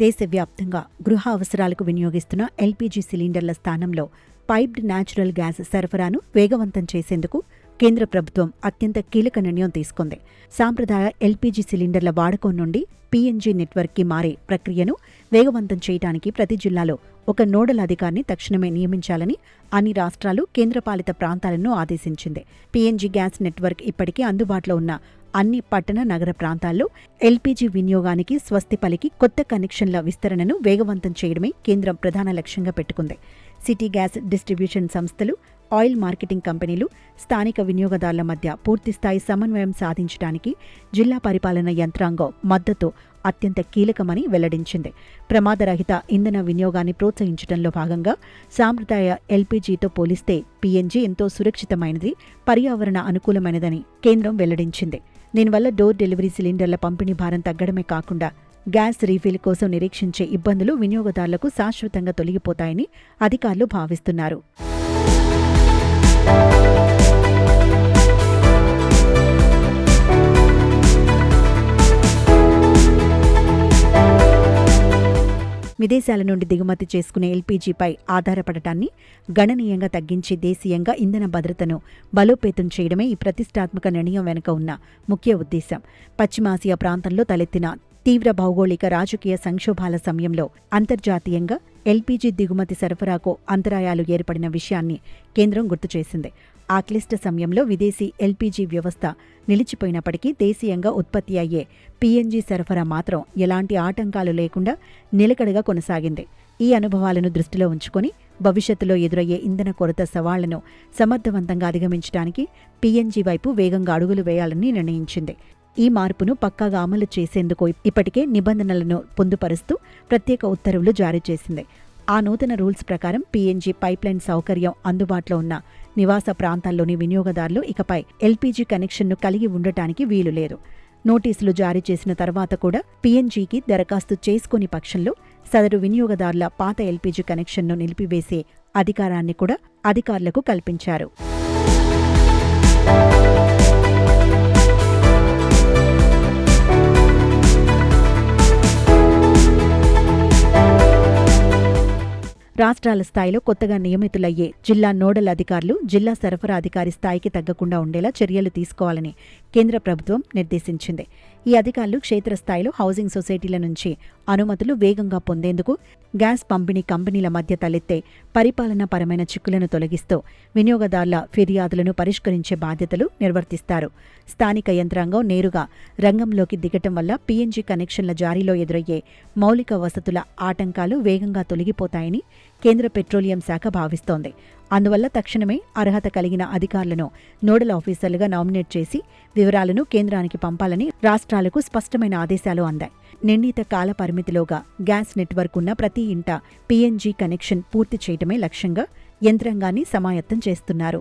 దేశవ్యాప్తంగా గృహ అవసరాలకు వినియోగిస్తున్న ఎల్పీజీ సిలిండర్ల స్థానంలో పైప్డ్ న్యాచురల్ గ్యాస్ సరఫరాను వేగవంతం చేసేందుకు కేంద్ర ప్రభుత్వం అత్యంత కీలక నిర్ణయం తీసుకుంది. సాంప్రదాయ ఎల్పీజీ సిలిండర్ల వాడకం నుండి పీఎన్జీ నెట్వర్క్కి మారే ప్రక్రియను వేగవంతం చేయడానికి ప్రతి జిల్లాలో ఒక నోడల్ అధికారిని తక్షణమే నియమించాలని అన్ని రాష్ట్రాలు, కేంద్రపాలిత ప్రాంతాలను ఆదేశించింది. పీఎన్జీ గ్యాస్ నెట్వర్క్ ఇప్పటికే అందుబాటులో ఉన్న అన్ని పట్టణ, నగర ప్రాంతాల్లో ఎల్పీజీ వినియోగానికి స్వస్తి పలికి కొత్త కనెక్షన్ల విస్తరణను వేగవంతం చేయడమే కేంద్రం ప్రధాన లక్ష్యంగా పెట్టుకుంది. సిటీ గ్యాస్ డిస్ట్రిబ్యూషన్ సంస్థలు, ఆయిల్ మార్కెటింగ్ కంపెనీలు, స్థానిక వినియోగదారుల మధ్య పూర్తిస్థాయి సమన్వయం సాధించడానికి జిల్లా పరిపాలన యంత్రాంగం మద్దతు అత్యంత కీలకమని వెల్లడించింది. ప్రమాదరహిత ఇంధన వినియోగాన్ని ప్రోత్సహించడంలో భాగంగా సాంప్రదాయ ఎల్పీజీతో పోలిస్తే పీఎన్జీ ఎంతో సురక్షితమైనది, పర్యావరణ అనుకూలమైనదని కేంద్రం వెల్లడించింది. దీనివల్ల డోర్ డెలివరీ సిలిండర్ల పంపిణీ భారం తగ్గడమే కాకుండా గ్యాస్ రీఫిల్ కోసం నిరీక్షించే ఇబ్బందులు వినియోగదారులకు శాశ్వతంగా తొలగిపోతాయని అధికారులు భావిస్తున్నారు. విదేశాల నుండి దిగుమతి చేసుకునే ఎల్పీజీపై ఆధారపడటాన్ని గణనీయంగా తగ్గించి దేశీయంగా ఇంధన భద్రతను బలోపేతం చేయడమే ఈ ప్రతిష్టాత్మక నిర్ణయం వెనుక ఉన్న ముఖ్య ఉద్దేశం. పశ్చిమాసియా ప్రాంతంలో తలెత్తిన తీవ్ర భౌగోళిక, రాజకీయ సంక్షోభాల సమయంలో అంతర్జాతీయంగా ఎల్పీజీ దిగుమతి సరఫరాకు అంతరాయాలు ఏర్పడిన విషయాన్ని కేంద్రం గుర్తు చేసింది. ఆ క్లిష్ట సమయంలో విదేశీ ఎల్పీజీ వ్యవస్థ నిలిచిపోయినప్పటికీ దేశీయంగా ఉత్పత్తి అయ్యే పీఎన్జీ సరఫరా మాత్రం ఎలాంటి ఆటంకాలు లేకుండా నిలకడగా కొనసాగింది. ఈ అనుభవాలను దృష్టిలో ఉంచుకొని భవిష్యత్తులో ఎదురయ్యే ఇంధన కొరత సవాళ్లను సమర్థవంతంగా అధిగమించడానికి పీఎన్జీ వైపు వేగంగా అడుగులు వేయాలని నిర్ణయించింది. ఈ మార్పును పక్కాగా అమలు చేసేందుకు ఇప్పటికే నిబంధనలను పొందుపరుస్తూ ప్రత్యేక ఉత్తర్వులు జారీ చేసింది. ఆ నూతన రూల్స్ ప్రకారం పీఎన్జీ పైప్లైన్ సౌకర్యం అందుబాటులో ఉన్న నివాస ప్రాంతాల్లోని వినియోగదారులు ఇకపై ఎల్పీజీ కనెక్షన్ను కలిగి ఉండటానికి వీలు లేదు. నోటీసులు జారీ చేసిన తర్వాత కూడా పీఎన్జీకి దరఖాస్తు చేసుకోని పక్షంలో సదరు వినియోగదారుల పాత ఎల్పీజీ కనెక్షన్ను నిలిపివేసే అధికారాన్ని కూడా అధికారులకు కల్పించారు. రాష్ట్రాల స్థాయిలో కొత్తగా నియమితులయ్యే జిల్లా నోడల్ అధికారులు జిల్లా సరఫరా అధికారి స్థాయికి తగ్గకుండా ఉండేలా చర్యలు తీసుకోవాలని కేంద్ర ప్రభుత్వం నిర్దేశించింది. ఈ అధికారులు క్షేత్రస్థాయిలో హౌసింగ్ సొసైటీల నుంచి అనుమతులు వేగంగా పొందేందుకు గ్యాస్ పంపిణీ కంపెనీల మధ్య తలెత్తే పరిపాలనాపరమైన చిక్కులను తొలగిస్తూ వినియోగదారుల ఫిర్యాదులను పరిష్కరించే బాధ్యతలు నిర్వర్తిస్తారు. స్థానిక యంత్రాంగం నేరుగా రంగంలోకి దిగటం వల్ల పీఎన్జీ కనెక్షన్ల జారీలో ఎదురయ్యే మౌలిక వసతుల ఆటంకాలు వేగంగా తొలగిపోతాయని కేంద్ర పెట్రోలియం శాఖ భావిస్తోంది. అందువల్ల తక్షణమే అర్హత కలిగిన అధికారులను నోడల్ ఆఫీసర్లుగా నామినేట్ చేసి వివరాలను కేంద్రానికి పంపాలని రాష్ట్రాలకు స్పష్టమైన ఆదేశాలు అందాయి. నిర్ణీత కాల పరిమితిలోగా గ్యాస్ నెట్వర్క్ ఉన్న ప్రతి ఇంట పీఎన్జీ కనెక్షన్ పూర్తి చేయటమే లక్ష్యంగా యంత్రాంగాన్ని సమాయత్తం చేస్తున్నారు.